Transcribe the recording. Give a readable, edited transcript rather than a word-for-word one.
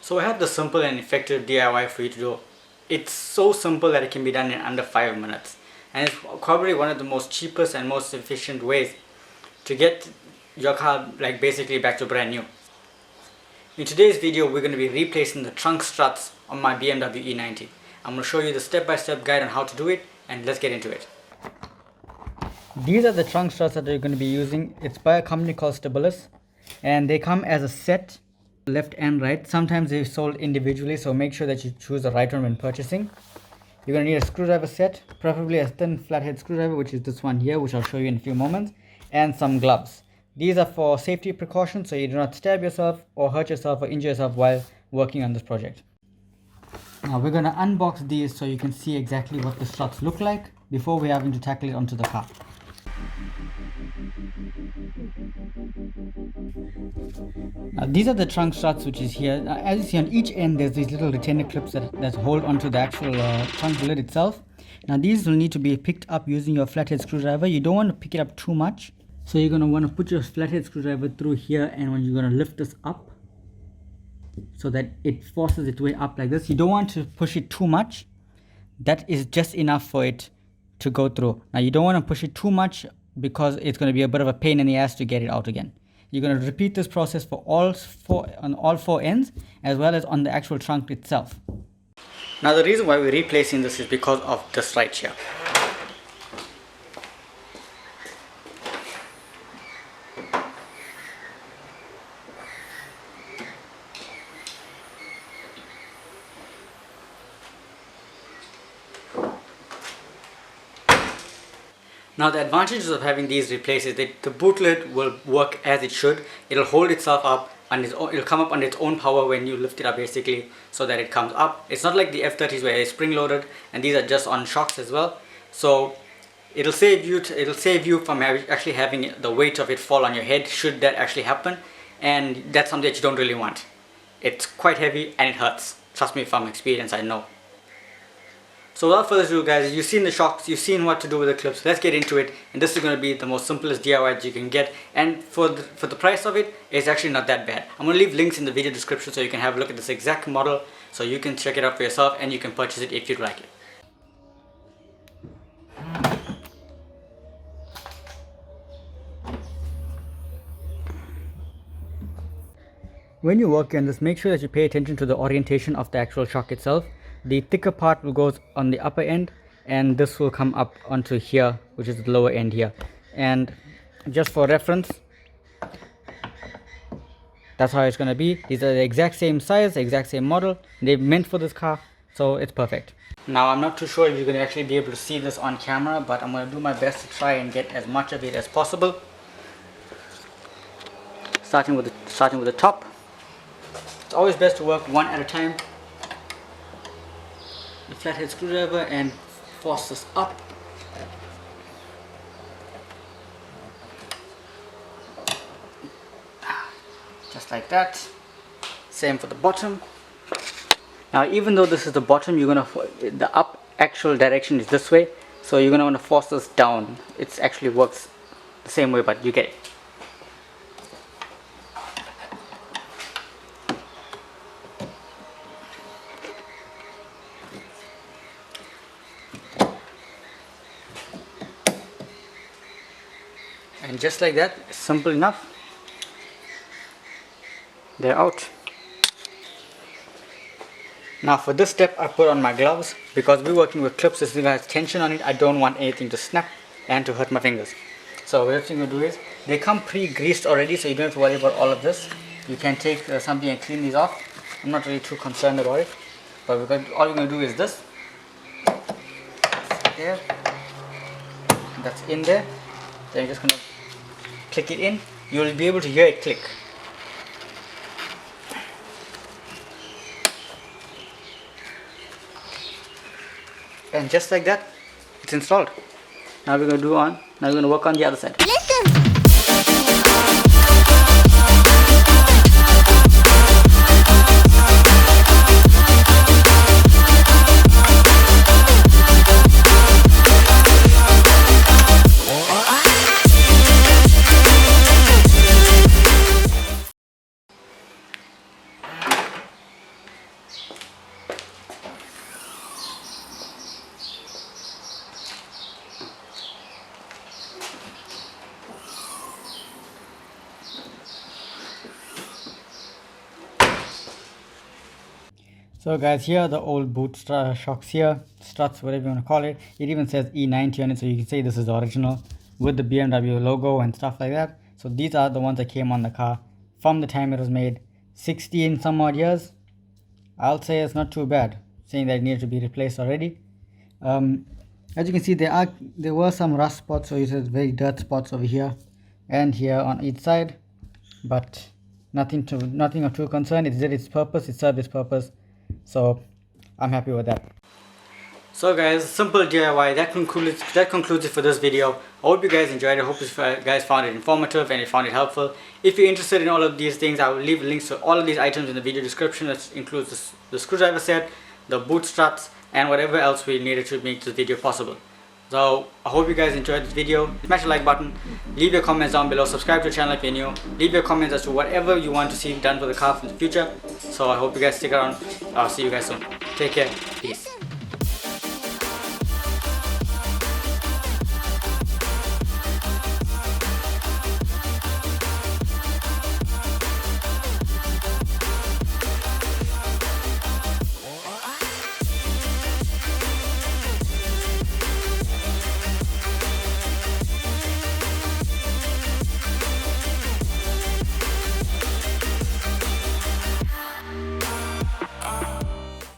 So I have the simple and effective DIY for you to do. It's so simple that it can be done in under 5 minutes. And it's probably one of the most cheapest and most efficient ways to get your car like basically back to brand new. In today's video, we're going to be replacing the trunk struts on my BMW E90. I'm going to show you the step-by-step guide on how to do it, and let's get into it. These are the trunk struts that you're going to be using. It's by a company called Stabilus, and they come as a set, left and right. Sometimes they're sold individually, so make sure that you choose the right one when purchasing. You're going to need a screwdriver set, preferably a thin flathead screwdriver, which is this one here, which I'll show you in a few moments, and some gloves. These are for safety precautions, so you do not stab yourself or hurt yourself or injure yourself while working on this project. Now we're going to unbox these so you can see exactly what the struts look like before we're having to tackle it onto the car. Now these are the trunk struts, which is here. Now, as you see on each end, there's these little retainer clips that hold onto the actual trunk lid itself. Now these will need to be picked up using your flathead screwdriver. You don't want to pick it up too much. So you're going to want to put your flathead screwdriver through here, and when you're going to lift this up so that it forces its way up like this. You don't want to push it too much. That is just enough for it to go through. Now you don't want to push it too much because it's going to be a bit of a pain in the ass to get it out again. You're going to repeat this process for all four ends, as well as on the actual trunk itself. Now the reason why we're replacing this is because of this right here. Now the advantages of having these replaced is that the boot lid will work as it should. It'll hold itself up and it'll come up on its own power when you lift it up, basically, so that it comes up. It's not like the F30s where it's spring loaded, and these are just on shocks as well. So it'll save you from actually having the weight of it fall on your head should that actually happen, and that's something that you don't really want. It's quite heavy and it hurts. Trust me, from experience, I know. So without further ado, guys, you've seen the shocks, you've seen what to do with the clips. Let's get into it, and this is going to be the most simplest DIY that you can get, and for the price of it, it's actually not that bad. I'm going to leave links in the video description so you can have a look at this exact model, so you can check it out for yourself and you can purchase it if you'd like it. When you work on this, make sure that you pay attention to the orientation of the actual shock itself. The thicker part will go on the upper end, and this will come up onto here, which is the lower end here. And just for reference, that's how it's going to be. These are the exact same size, exact same model. They're meant for this car, so it's perfect. Now I'm not too sure if you're going to actually be able to see this on camera, but I'm going to do my best to try and get as much of it as possible. Starting with the top. It's always best to work one at a time. The flathead screwdriver and force this up. Just like that. Same for the bottom. Now even though this is the bottom, the up actual direction is this way, so you're gonna want to force this down. It actually works the same way, but you get it. And just like that, simple enough, they're out. Now for this step, I put on my gloves because we're working with clips. This thing has tension on it. I don't want anything to snap and to hurt my fingers. So what I'm going to do is, they come pre-greased already, so you don't have to worry about all of this. You can take something and clean these off. I'm not really too concerned about it, but all you're going to do is this. That's there. That's in there. Then you're just going to click it in. You'll be able to hear it click. And just like that, it's installed. Now we're going to work on the other side. So guys, here are the old boot shocks here, struts, whatever you want to call it. It even says E90 on it, so you can say this is the original with the BMW logo and stuff like that. So these are the ones that came on the car from the time it was made, 16 some odd years. I'll say it's not too bad, saying that it needed to be replaced already. As you can see, there were some rust spots, so it says very dirt spots over here and here on each side, but nothing of true concern. It did its purpose, it served its purpose, so I'm happy with that. So guys, simple DIY, that concludes it for this video. I hope you guys enjoyed it. I hope you guys found it informative and you found it helpful. If you're interested in all of these things, I will leave links to all of these items in the video description. That includes the screwdriver set, the boot struts, and whatever else we needed to make this video possible. So I hope you guys enjoyed this video. Smash the like button, leave your comments down below, subscribe to the channel if you're new, leave your comments as to whatever you want to see done for the car in the future. So I hope you guys stick around. I'll see you guys soon. Take care. Peace.